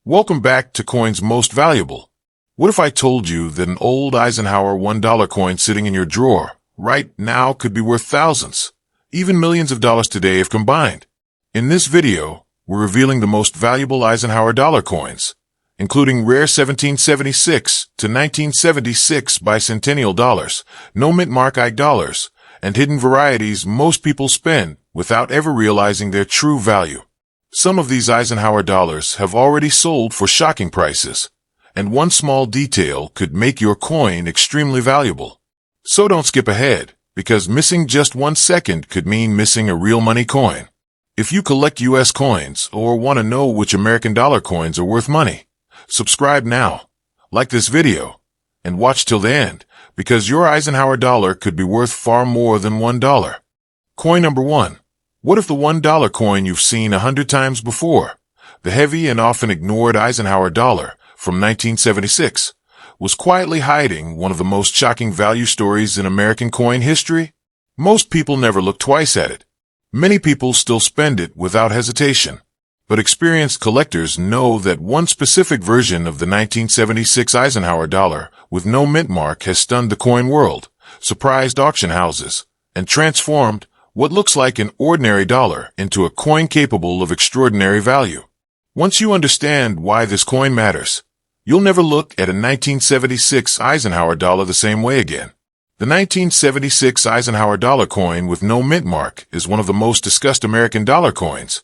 Welcome back to Coins Most Valuable. What if I told you that an old Eisenhower $1 coin sitting in your drawer right now could be worth thousands, even millions of dollars today if combined? In this video, we're revealing the most valuable Eisenhower dollar coins, including rare 1776 to 1976 bicentennial dollars, no mintmark Ike dollars, and hidden varieties most people spend without ever realizing their true value. Some of these Eisenhower dollars have already sold for shocking prices, and one small detail could make your coin extremely valuable. So don't skip ahead, because missing just 1 second could mean missing a real money coin. If you collect U.S. coins or want to know which American dollar coins are worth money, subscribe now, like this video, and watch till the end, because your Eisenhower dollar could be worth far more than $1. Coin number 1. What if the $1 coin you've seen 100 times before, the heavy and often ignored Eisenhower dollar from 1976, was quietly hiding one of the most shocking value stories in American coin history? Most people never look twice at it. Many people still spend it without hesitation. But experienced collectors know that one specific version of the 1976 Eisenhower dollar with no mint mark has stunned the coin world, surprised auction houses, and transformed what looks like an ordinary dollar into a coin capable of extraordinary value. Once you understand why this coin matters, you'll never look at a 1976 Eisenhower dollar the same way again. The 1976 Eisenhower dollar coin with no mint mark is one of the most discussed American dollar coins,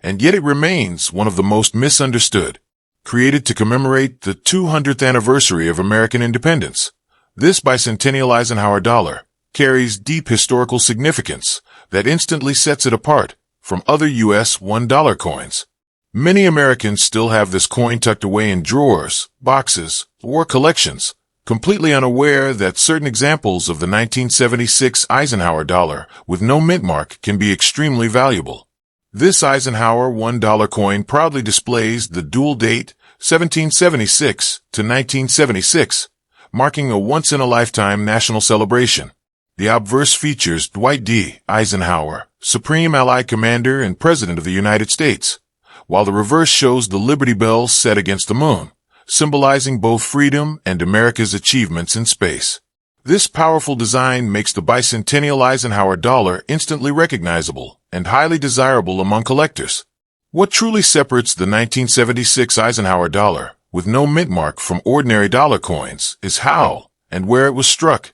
and yet it remains one of the most misunderstood. Created to commemorate the 200th anniversary of American independence, this bicentennial Eisenhower dollar carries deep historical significance that instantly sets it apart from other U.S. $1 coins. Many Americans still have this coin tucked away in drawers, boxes, or collections, completely unaware that certain examples of the 1976 Eisenhower dollar with no mint mark can be extremely valuable. This Eisenhower $1 coin proudly displays the dual date 1776 to 1976, marking a once-in-a-lifetime national celebration. The obverse features Dwight D. Eisenhower, Supreme Allied Commander and President of the United States, while the reverse shows the Liberty Bell set against the moon, symbolizing both freedom and America's achievements in space. This powerful design makes the bicentennial Eisenhower dollar instantly recognizable and highly desirable among collectors. What truly separates the 1976 Eisenhower dollar with no mint mark from ordinary dollar coins is how and where it was struck.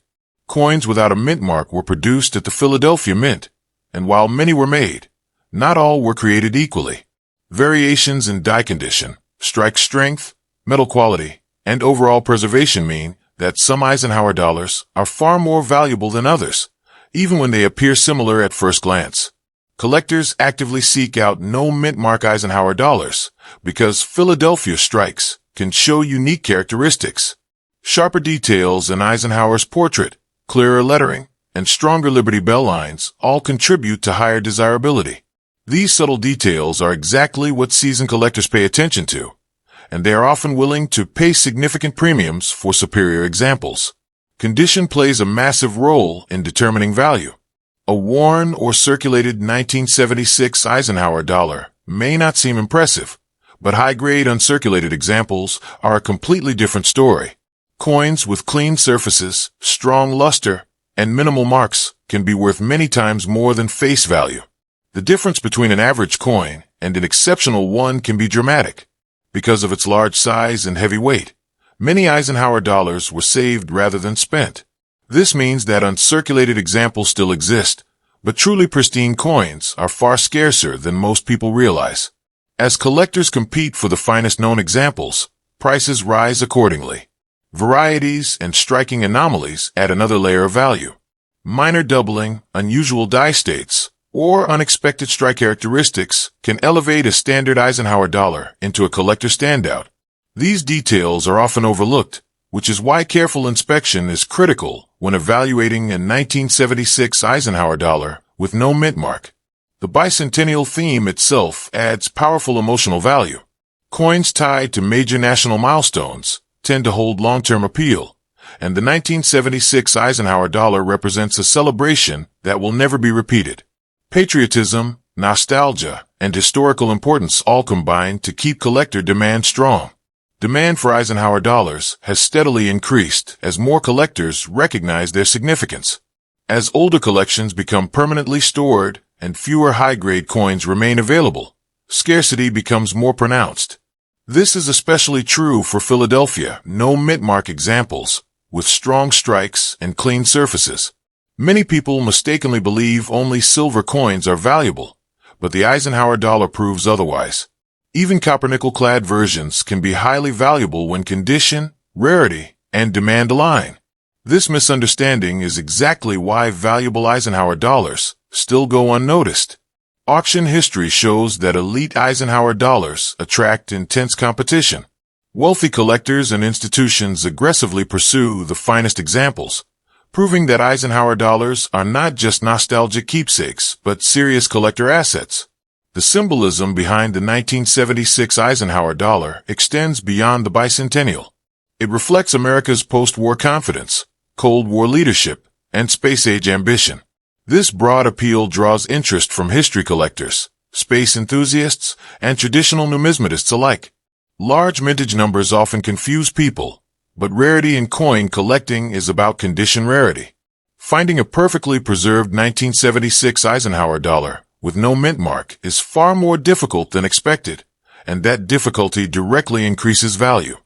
Coins without a mint mark were produced at the Philadelphia Mint, and while many were made, not all were created equally. Variations in die condition, strike strength, metal quality, and overall preservation mean that some Eisenhower dollars are far more valuable than others, even when they appear similar at first glance. Collectors actively seek out no mint mark Eisenhower dollars because Philadelphia strikes can show unique characteristics. Sharper details in Eisenhower's portrait, clearer lettering, and stronger Liberty Bell lines all contribute to higher desirability. These subtle details are exactly what seasoned collectors pay attention to, and they are often willing to pay significant premiums for superior examples. Condition plays a massive role in determining value. A worn or circulated 1976 Eisenhower dollar may not seem impressive, but high-grade uncirculated examples are a completely different story. Coins with clean surfaces, strong luster, and minimal marks can be worth many times more than face value. The difference between an average coin and an exceptional one can be dramatic. Because of its large size and heavy weight, many Eisenhower dollars were saved rather than spent. This means that uncirculated examples still exist, but truly pristine coins are far scarcer than most people realize. As collectors compete for the finest known examples, prices rise accordingly. Varieties and striking anomalies add another layer of value. Minor doubling, unusual die states, or unexpected strike characteristics can elevate a standard Eisenhower dollar into a collector standout. These details are often overlooked, which is why careful inspection is critical when evaluating a 1976 Eisenhower dollar with no mint mark. The bicentennial theme itself adds powerful emotional value. Coins tied to major national milestones tend to hold long-term appeal, and the 1976 Eisenhower dollar represents a celebration that will never be repeated. Patriotism, nostalgia, and historical importance all combine to keep collector demand strong. Demand for Eisenhower dollars has steadily increased as more collectors recognize their significance. As older collections become permanently stored and fewer high-grade coins remain available, scarcity becomes more pronounced. This is especially true for Philadelphia no mintmark examples, with strong strikes and clean surfaces. Many people mistakenly believe only silver coins are valuable, but the Eisenhower dollar proves otherwise. Even copper-nickel-clad versions can be highly valuable when condition, rarity, and demand align. This misunderstanding is exactly why valuable Eisenhower dollars still go unnoticed. Auction history shows that elite Eisenhower dollars attract intense competition. Wealthy collectors and institutions aggressively pursue the finest examples, proving that Eisenhower dollars are not just nostalgic keepsakes, but serious collector assets. The symbolism behind the 1976 Eisenhower dollar extends beyond the bicentennial. It reflects America's post-war confidence, Cold War leadership, and space-age ambition. This broad appeal draws interest from history collectors, space enthusiasts, and traditional numismatists alike. Large mintage numbers often confuse people, but rarity in coin collecting is about condition rarity. Finding a perfectly preserved 1976 Eisenhower dollar with no mint mark is far more difficult than expected, and that difficulty directly increases value.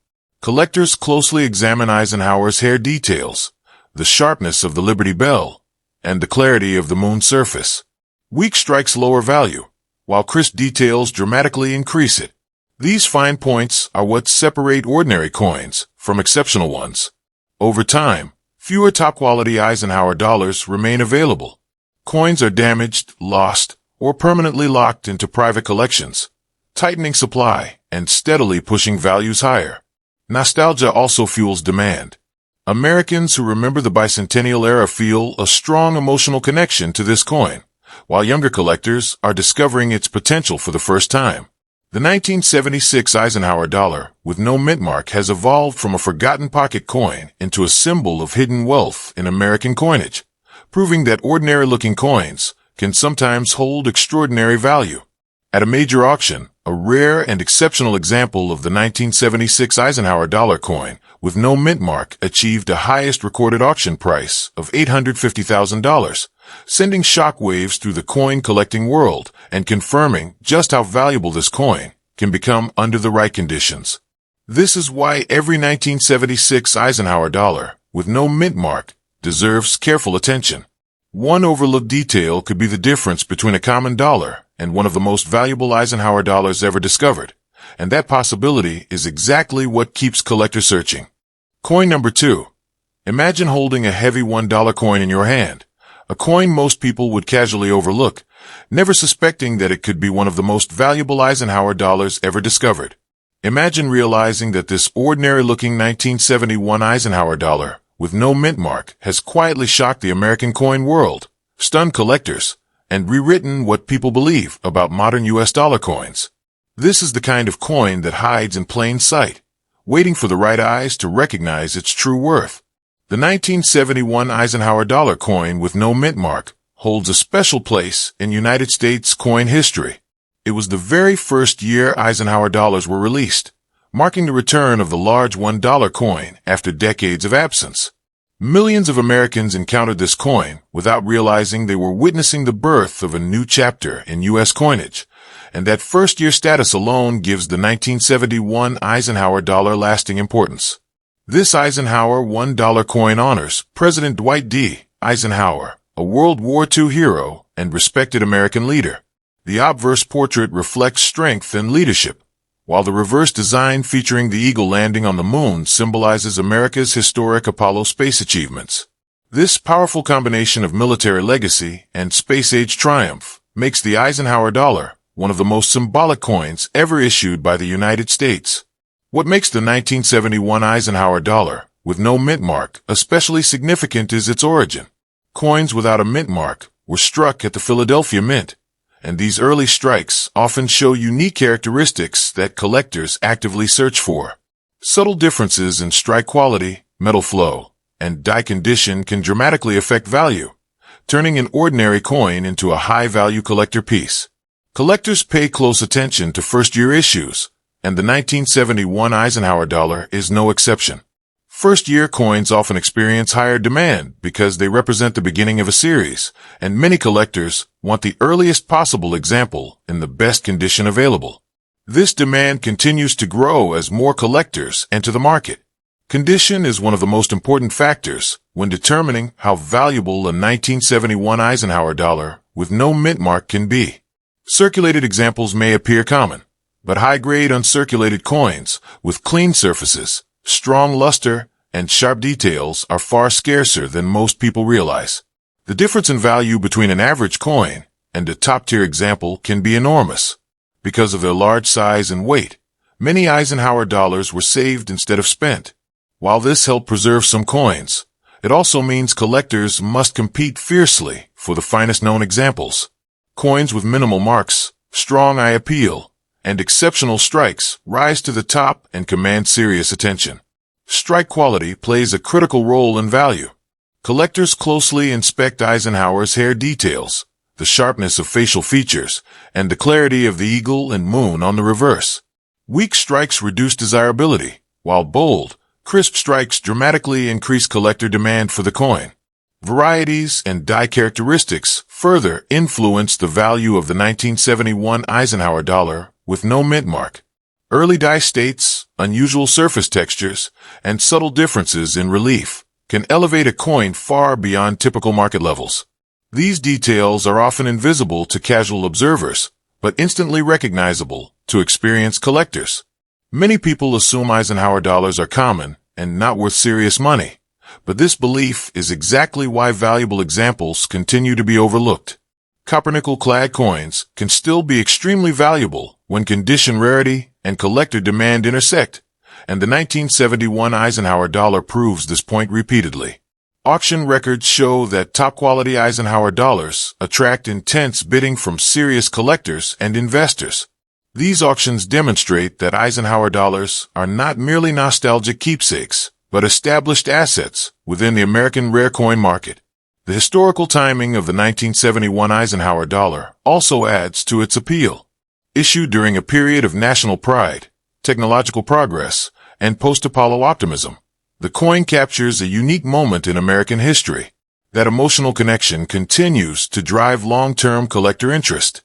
Collectors closely examine Eisenhower's hair details, the sharpness of the Liberty Bell, and the clarity of the moon surface. Weak strikes lower value, while crisp details dramatically increase it. These fine points are what separate ordinary coins from exceptional ones. Over time, fewer top-quality Eisenhower dollars remain available. Coins are damaged, lost, or permanently locked into private collections, tightening supply and steadily pushing values higher. Nostalgia also fuels demand. Americans who remember the bicentennial era feel a strong emotional connection to this coin, while younger collectors are discovering its potential for the first time. The 1976 Eisenhower dollar with no mint mark has evolved from a forgotten pocket coin into a symbol of hidden wealth in American coinage, proving that ordinary-looking coins can sometimes hold extraordinary value. At a major auction, a rare and exceptional example of the 1976 Eisenhower dollar coin with no mint mark achieved a highest recorded auction price of $850,000, sending shockwaves through the coin collecting world and confirming just how valuable this coin can become under the right conditions. This is why every 1976 Eisenhower dollar with no mint mark deserves careful attention. One overlooked detail could be the difference between a common dollar and one of the most valuable Eisenhower dollars ever discovered, and that possibility is exactly what keeps collectors searching. Coin number 2. Imagine holding a heavy $1 coin in your hand, a coin most people would casually overlook, never suspecting that it could be one of the most valuable Eisenhower dollars ever discovered. Imagine realizing that this ordinary-looking 1971 Eisenhower dollar with no mint mark has quietly shocked the American coin world, stunned collectors, and rewritten what people believe about modern U.S. dollar coins. This is the kind of coin that hides in plain sight, waiting for the right eyes to recognize its true worth. The 1971 Eisenhower dollar coin with no mint mark holds a special place in United States coin history. It was the very first year Eisenhower dollars were released, marking the return of the large $1 coin after decades of absence. Millions of Americans encountered this coin without realizing they were witnessing the birth of a new chapter in U.S. coinage, and that first-year status alone gives the 1971 Eisenhower dollar lasting importance. This Eisenhower $1 coin honors President Dwight D. Eisenhower, a World War II hero and respected American leader. The obverse portrait reflects strength and leadership, while the reverse design featuring the eagle landing on the moon symbolizes America's historic Apollo space achievements. This powerful combination of military legacy and space-age triumph makes the Eisenhower dollar one of the most symbolic coins ever issued by the United States. What makes the 1971 Eisenhower dollar with no mint mark especially significant is its origin. Coins without a mint mark were struck at the Philadelphia Mint, and these early strikes often show unique characteristics that collectors actively search for. Subtle differences in strike quality, metal flow, and die condition can dramatically affect value, turning an ordinary coin into a high-value collector piece. Collectors pay close attention to first-year issues, and the 1971 Eisenhower dollar is no exception. First-year coins often experience higher demand because they represent the beginning of a series, and many collectors want the earliest possible example in the best condition available. This demand continues to grow as more collectors enter the market. Condition is one of the most important factors when determining how valuable a 1971 Eisenhower dollar with no mint mark can be. Circulated examples may appear common, but high-grade uncirculated coins with clean surfaces, strong luster, and sharp details are far scarcer than most people realize. The difference in value between an average coin and a top-tier example can be enormous. Because of their large size and weight, many Eisenhower dollars were saved instead of spent. While this helped preserve some coins, it also means collectors must compete fiercely for the finest known examples. Coins with minimal marks, strong eye appeal, and exceptional strikes rise to the top and command serious attention. Strike quality plays a critical role in value. Collectors closely inspect Eisenhower's hair details, the sharpness of facial features, and the clarity of the eagle and moon on the reverse. Weak strikes reduce desirability, while bold, crisp strikes dramatically increase collector demand for the coin. Varieties and die characteristics further influence the value of the 1971 Eisenhower dollar with no mint mark. Early die states, unusual surface textures, and subtle differences in relief can elevate a coin far beyond typical market levels. These details are often invisible to casual observers, but instantly recognizable to experienced collectors. Many people assume Eisenhower dollars are common and not worth serious money, but this belief is exactly why valuable examples continue to be overlooked. Copper-nickel-clad coins can still be extremely valuable when condition rarity and collector demand intersect, and the 1971 Eisenhower dollar proves this point repeatedly. Auction records show that top-quality Eisenhower dollars attract intense bidding from serious collectors and investors. These auctions demonstrate that Eisenhower dollars are not merely nostalgic keepsakes, but established assets within the American rare coin market. The historical timing of the 1971 Eisenhower dollar also adds to its appeal. Issued during a period of national pride, technological progress, and post-Apollo optimism, the coin captures a unique moment in American history. That emotional connection continues to drive long-term collector interest.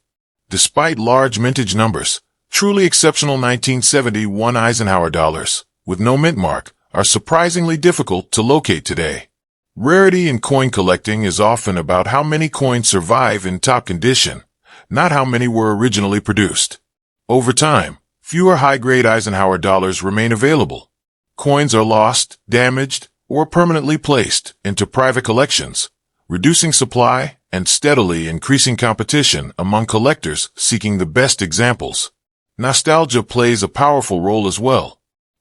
Despite large mintage numbers, truly exceptional 1971 Eisenhower dollars with no mint mark are surprisingly difficult to locate today. Rarity in coin collecting is often about how many coins survive in top condition, not how many were originally produced. Over time, fewer high-grade Eisenhower dollars remain available. Coins are lost, damaged, or permanently placed into private collections, reducing supply and steadily increasing competition among collectors seeking the best examples. Nostalgia plays a powerful role as well.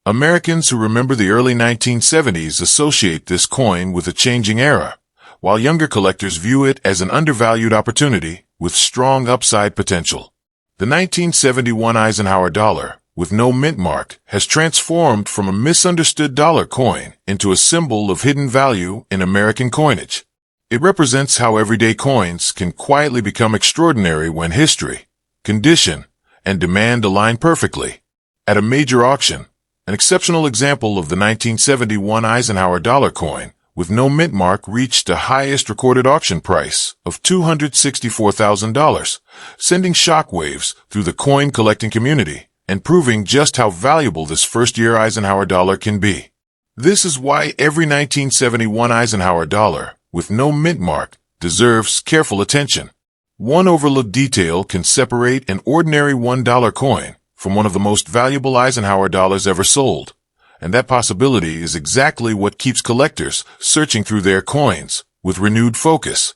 Americans who remember the early 1970s associate this coin with a changing era, while younger collectors view it as an undervalued opportunity with strong upside potential. The 1971 Eisenhower dollar, with no mint mark, has transformed from a misunderstood dollar coin into a symbol of hidden value in American coinage. It represents how everyday coins can quietly become extraordinary when history, condition, and demand align perfectly. At a major auction, an exceptional example of the 1971 Eisenhower dollar coin with no mint mark reached the highest recorded auction price of $264,000, sending shockwaves through the coin collecting community and proving just how valuable this first-year Eisenhower dollar can be. This is why every 1971 Eisenhower dollar with no mint mark deserves careful attention. One overlooked detail can separate an ordinary $1 coin from one of the most valuable Eisenhower dollars ever sold, and that possibility is exactly what keeps collectors searching through their coins with renewed focus.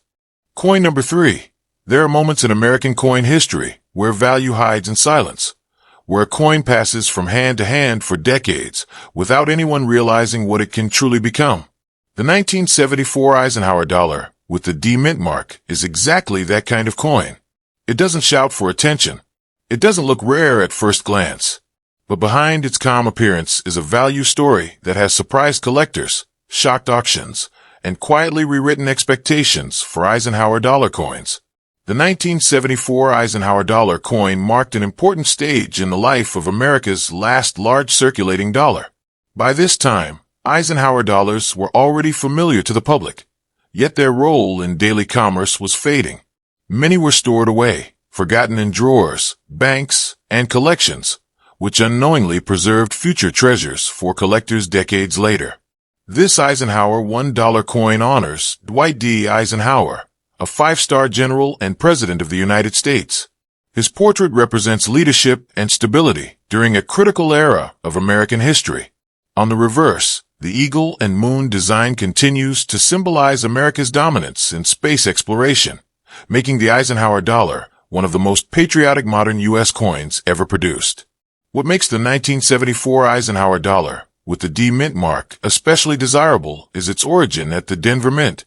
Coin number 3. There are moments in American coin history where value hides in silence, where a coin passes from hand to hand for decades without anyone realizing what it can truly become. The 1974 Eisenhower dollar with the D mint mark is exactly that kind of coin. It doesn't shout for attention. It doesn't look rare at first glance. But behind its calm appearance is a value story that has surprised collectors, shocked auctions, and quietly rewritten expectations for Eisenhower dollar coins. The 1974 Eisenhower dollar coin marked an important stage in the life of America's last large circulating dollar. By this time, Eisenhower dollars were already familiar to the public, yet their role in daily commerce was fading. Many were stored away, forgotten in drawers, banks, and collections, which unknowingly preserved future treasures for collectors decades later. This Eisenhower $1 coin honors Dwight D. Eisenhower, a five-star general and president of the United States. His portrait represents leadership and stability during a critical era of American history. On the reverse, the eagle and moon design continues to symbolize America's dominance in space exploration, making the Eisenhower dollar one of the most patriotic modern U.S. coins ever produced. What makes the 1974 Eisenhower dollar, with the D mint mark, especially desirable is its origin at the Denver Mint.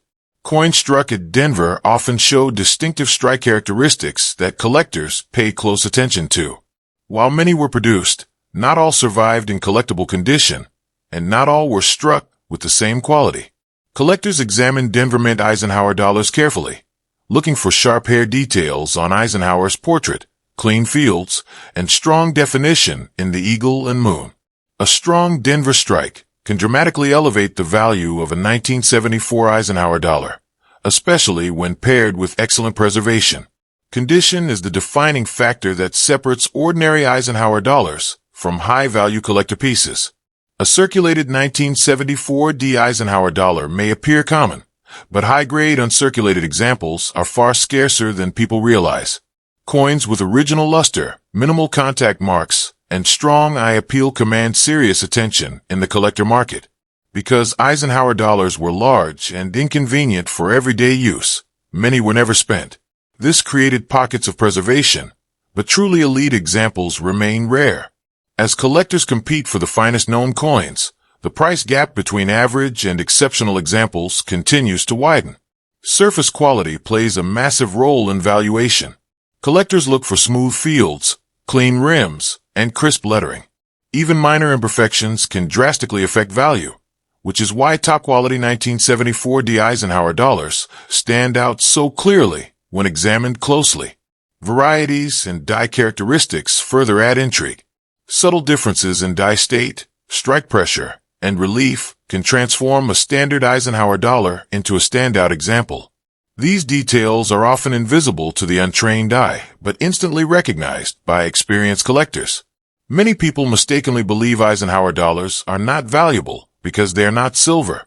Coins struck at Denver often show distinctive strike characteristics that collectors pay close attention to. While many were produced, not all survived in collectible condition, and not all were struck with the same quality. Collectors examined Denver Mint Eisenhower dollars carefully, looking for sharp hair details on Eisenhower's portrait, clean fields, and strong definition in the eagle and moon. A strong Denver strike can dramatically elevate the value of a 1974 Eisenhower dollar, especially when paired with excellent preservation. Condition is the defining factor that separates ordinary Eisenhower dollars from high-value collector pieces. A circulated 1974 D Eisenhower dollar may appear common, but high-grade uncirculated examples are far scarcer than people realize. Coins with original luster, minimal contact marks, and strong eye appeal command serious attention in the collector market. Because Eisenhower dollars were large and inconvenient for everyday use, many were never spent. This created pockets of preservation, but truly elite examples remain rare. As collectors compete for the finest known coins, the price gap between average and exceptional examples continues to widen. Surface quality plays a massive role in valuation. Collectors look for smooth fields, clean rims, and crisp lettering. Even minor imperfections can drastically affect value, which is why top-quality 1974 D Eisenhower dollars stand out so clearly when examined closely. Varieties and die characteristics further add intrigue. Subtle differences in die state, strike pressure, and relief can transform a standard Eisenhower dollar into a standout example. These details are often invisible to the untrained eye, but instantly recognized by experienced collectors. Many people mistakenly believe Eisenhower dollars are not valuable because they are not silver.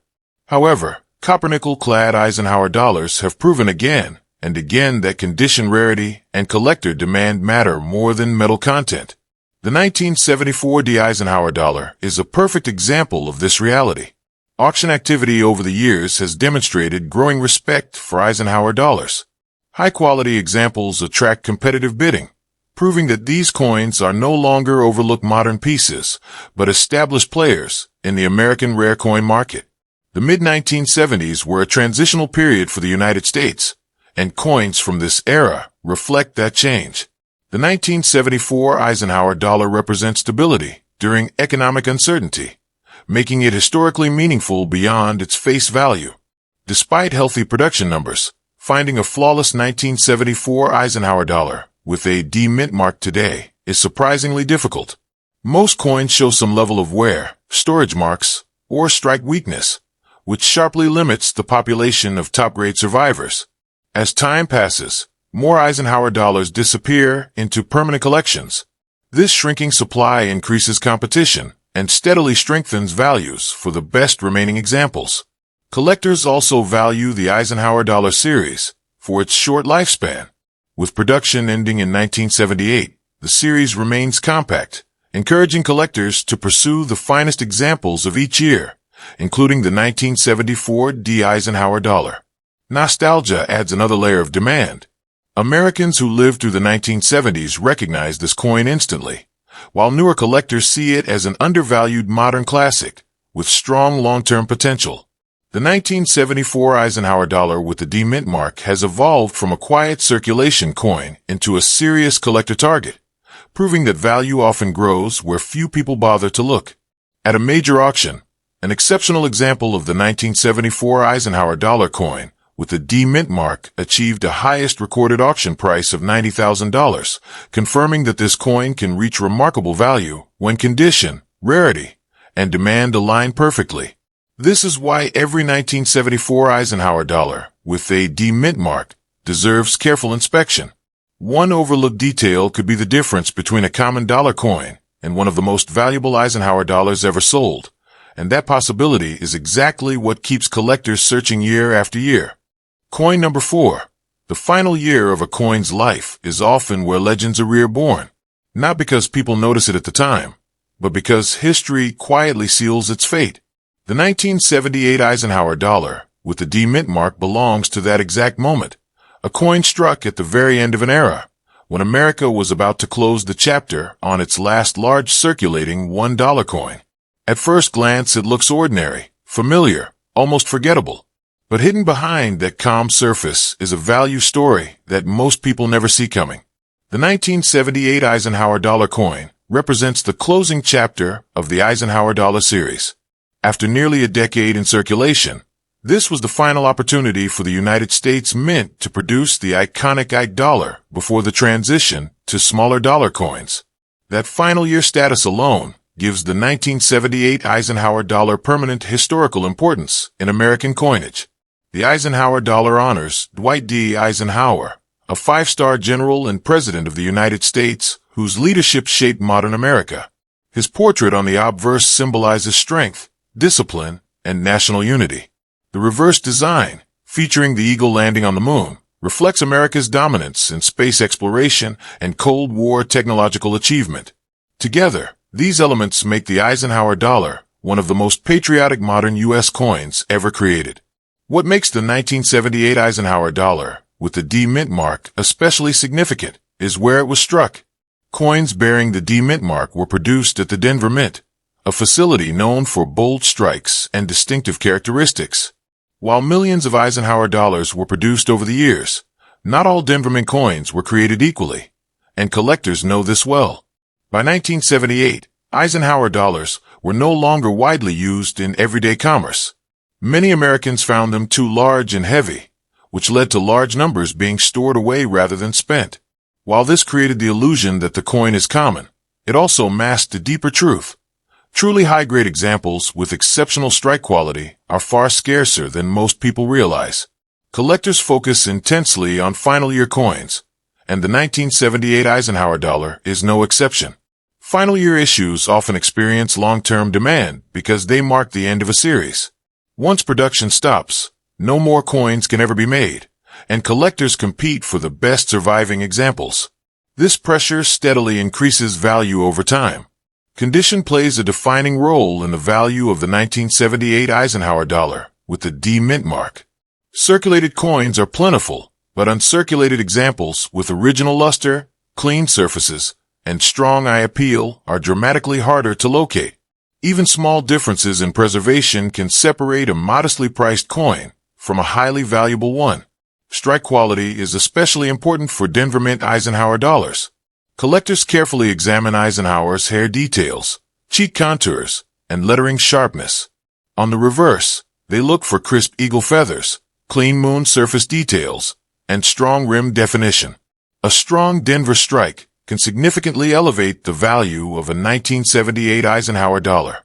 However, copper-nickel-clad Eisenhower dollars have proven again and again that condition, rarity, and collector demand matter more than metal content. The 1974 D Eisenhower dollar is a perfect example of this reality. Auction activity over the years has demonstrated growing respect for Eisenhower dollars. High-quality examples attract competitive bidding, proving that these coins are no longer overlooked modern pieces, but established players in the American rare coin market. The mid-1970s were a transitional period for the United States, and coins from this era reflect that change. The 1974 Eisenhower dollar represents stability during economic uncertainty, making it historically meaningful beyond its face value. Despite healthy production numbers, finding a flawless 1974 Eisenhower dollar with a D mint mark today is surprisingly difficult. Most coins show some level of wear, storage marks, or strike weakness, which sharply limits the population of top-grade survivors. As time passes, more Eisenhower dollars disappear into permanent collections. This shrinking supply increases competition and steadily strengthens values for the best remaining examples. Collectors also value the Eisenhower dollar series for its short lifespan. With production ending in 1978, the series remains compact, encouraging collectors to pursue the finest examples of each year, including the 1974 D Eisenhower dollar. Nostalgia adds another layer of demand. Americans who lived through the 1970s recognize this coin instantly, while newer collectors see it as an undervalued modern classic with strong long-term potential. The 1974 Eisenhower dollar with the D mint mark has evolved from a quiet circulation coin into a serious collector target, proving that value often grows where few people bother to look. At a major auction, an exceptional example of the 1974 Eisenhower dollar coin with the D mint mark achieved a highest recorded auction price of $90,000, confirming that this coin can reach remarkable value when condition, rarity, and demand align perfectly. This is why every 1974 Eisenhower dollar with a D mint mark deserves careful inspection. One overlooked detail could be the difference between a common dollar coin and one of the most valuable Eisenhower dollars ever sold, and that possibility is exactly what keeps collectors searching year after year. Coin number 4. The final year of a coin's life is often where legends are reborn, not because people notice it at the time, but because history quietly seals its fate. The 1978 Eisenhower dollar with the D mint mark belongs to that exact moment, a coin struck at the very end of an era, when America was about to close the chapter on its last large circulating $1 coin. At first glance, it looks ordinary, familiar, almost forgettable. But hidden behind that calm surface is a value story that most people never see coming. The 1978 Eisenhower dollar coin represents the closing chapter of the Eisenhower Dollar series. After nearly a decade in circulation, this was the final opportunity for the United States Mint to produce the iconic $1 before the transition to smaller dollar coins. That final year status alone gives the 1978 Eisenhower dollar permanent historical importance in American coinage. The Eisenhower dollar honors Dwight D. Eisenhower, a 5-star general and president of the United States whose leadership shaped modern America. His portrait on the obverse symbolizes strength, discipline, and national unity. The reverse design, featuring the eagle landing on the moon, reflects America's dominance in space exploration and Cold War technological achievement. Together, these elements make the Eisenhower dollar one of the most patriotic modern U.S. coins ever created. What makes the 1978 Eisenhower dollar with the D mint mark especially significant is where it was struck. Coins bearing the D mint mark were produced at the Denver Mint, a facility known for bold strikes and distinctive characteristics. While millions of Eisenhower dollars were produced over the years, not all Denver Mint coins were created equally, and collectors know this well. By 1978, Eisenhower dollars were no longer widely used in everyday commerce. Many Americans found them too large and heavy, which led to large numbers being stored away rather than spent. While this created the illusion that the coin is common, it also masked a deeper truth. Truly high-grade examples with exceptional strike quality are far scarcer than most people realize. Collectors focus intensely on final-year coins, and the 1978 Eisenhower dollar is no exception. Final-year issues often experience long-term demand because they mark the end of a series. Once production stops, no more coins can ever be made, and collectors compete for the best surviving examples. This pressure steadily increases value over time. Condition plays a defining role in the value of the 1978 Eisenhower dollar with the D mint mark. Circulated coins are plentiful, but uncirculated examples with original luster, clean surfaces, and strong eye appeal are dramatically harder to locate. Even small differences in preservation can separate a modestly priced coin from a highly valuable one. Strike quality is especially important for Denver Mint Eisenhower dollars. Collectors carefully examine Eisenhower's hair details, cheek contours, and lettering sharpness. On the reverse, they look for crisp eagle feathers, clean moon surface details, and strong rim definition. A strong Denver strike can significantly elevate the value of a 1978 Eisenhower dollar.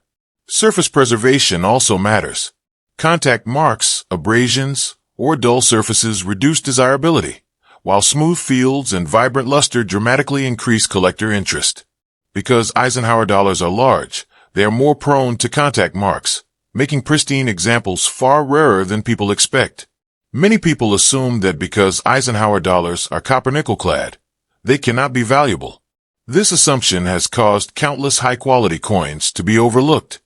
Surface preservation also matters. Contact marks, abrasions, or dull surfaces reduce desirability, while smooth fields and vibrant luster dramatically increase collector interest. Because Eisenhower dollars are large, they are more prone to contact marks, making pristine examples far rarer than people expect. Many people assume that because Eisenhower dollars are copper-nickel clad, they cannot be valuable. This assumption has caused countless high-quality coins to be overlooked.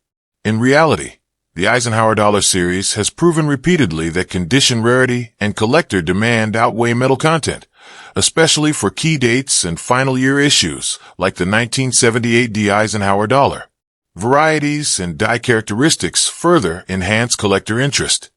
In reality, the Eisenhower Dollar series has proven repeatedly that condition rarity and collector demand outweigh metal content, especially for key dates and final year issues like the 1978 D Eisenhower Dollar. Varieties and die characteristics further enhance collector interest.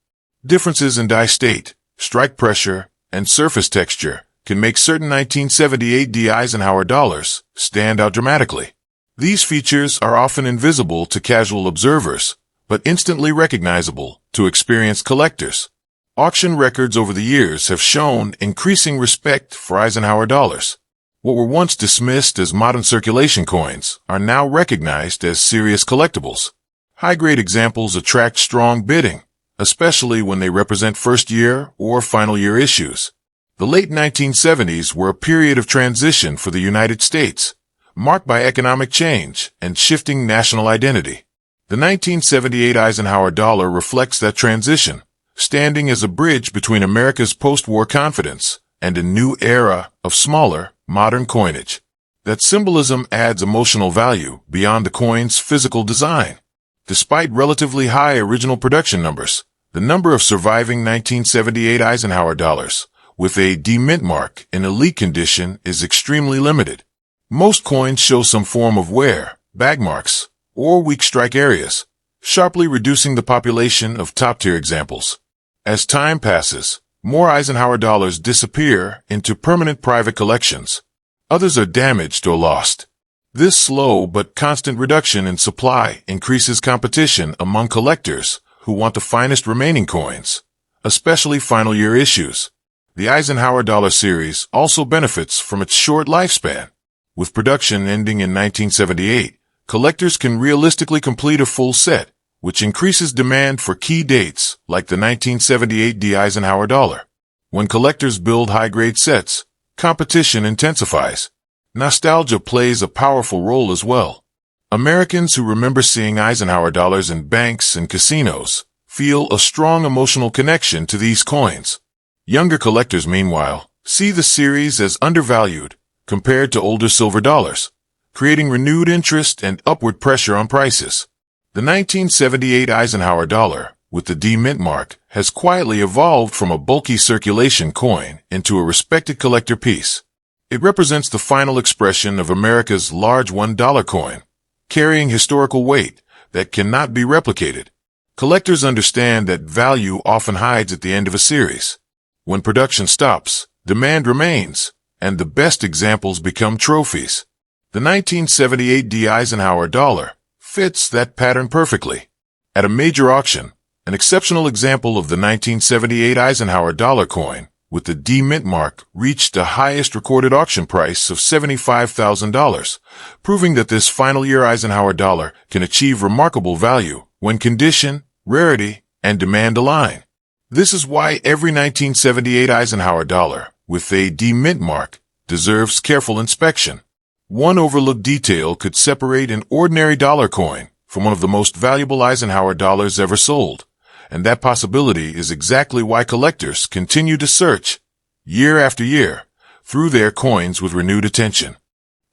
Differences in die state, strike pressure, and surface texture can make certain 1978 D Eisenhower dollars stand out dramatically. These features are often invisible to casual observers, but instantly recognizable to experienced collectors. Auction records over the years have shown increasing respect for Eisenhower dollars. What were once dismissed as modern circulation coins are now recognized as serious collectibles. High-grade examples attract strong bidding, especially when they represent first-year or final-year issues. The late 1970s were a period of transition for the United States, marked by economic change and shifting national identity. The 1978 Eisenhower dollar reflects that transition, standing as a bridge between America's post-war confidence and a new era of smaller, modern coinage. That symbolism adds emotional value beyond the coin's physical design. Despite relatively high original production numbers, the number of surviving 1978 Eisenhower dollars with a D mint mark in elite condition is extremely limited. Most coins show some form of wear, bag marks, or weak strike areas, sharply reducing the population of top-tier examples. As time passes, more Eisenhower dollars disappear into permanent private collections. Others are damaged or lost. This slow but constant reduction in supply increases competition among collectors who want the finest remaining coins, especially final-year issues. The Eisenhower Dollar series also benefits from its short lifespan. With production ending in 1978, collectors can realistically complete a full set, which increases demand for key dates like the 1978 D Eisenhower dollar. When collectors build high-grade sets, competition intensifies. Nostalgia plays a powerful role as well. Americans who remember seeing Eisenhower dollars in banks and casinos feel a strong emotional connection to these coins. Younger collectors, meanwhile, see the series as undervalued compared to older silver dollars, creating renewed interest and upward pressure on prices. The 1978 Eisenhower dollar, with the D mint mark, has quietly evolved from a bulky circulation coin into a respected collector piece. It represents the final expression of America's large $1 coin, carrying historical weight that cannot be replicated. Collectors understand that value often hides at the end of a series. When production stops, demand remains, and the best examples become trophies. The 1978 D Eisenhower dollar fits that pattern perfectly. At a major auction, an exceptional example of the 1978 Eisenhower dollar coin with the D mint mark reached the highest recorded auction price of $75,000, proving that this final year Eisenhower dollar can achieve remarkable value when condition, rarity, and demand align. This is why every 1978 Eisenhower dollar with a D mint mark deserves careful inspection. One overlooked detail could separate an ordinary dollar coin from one of the most valuable Eisenhower dollars ever sold, and that possibility is exactly why collectors continue to search, year after year, through their coins with renewed attention.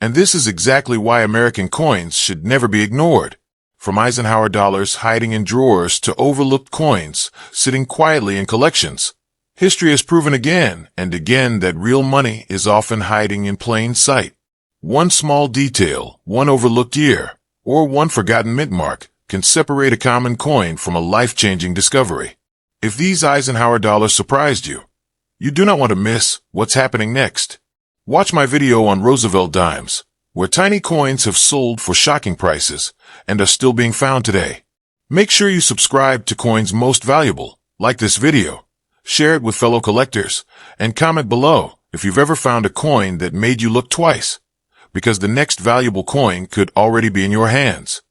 And this is exactly why American coins should never be ignored. From Eisenhower dollars hiding in drawers to overlooked coins sitting quietly in collections, history has proven again and again that real money is often hiding in plain sight. One small detail, one overlooked year, or one forgotten mint mark can separate a common coin from a life-changing discovery. If these Eisenhower dollars surprised you, you do not want to miss what's happening next. Watch my video on Roosevelt Dimes, where tiny coins have sold for shocking prices and are still being found today. Make sure you subscribe to Coins Most Valuable, like this video, share it with fellow collectors, and comment below if you've ever found a coin that made you look twice, because the next valuable coin could already be in your hands.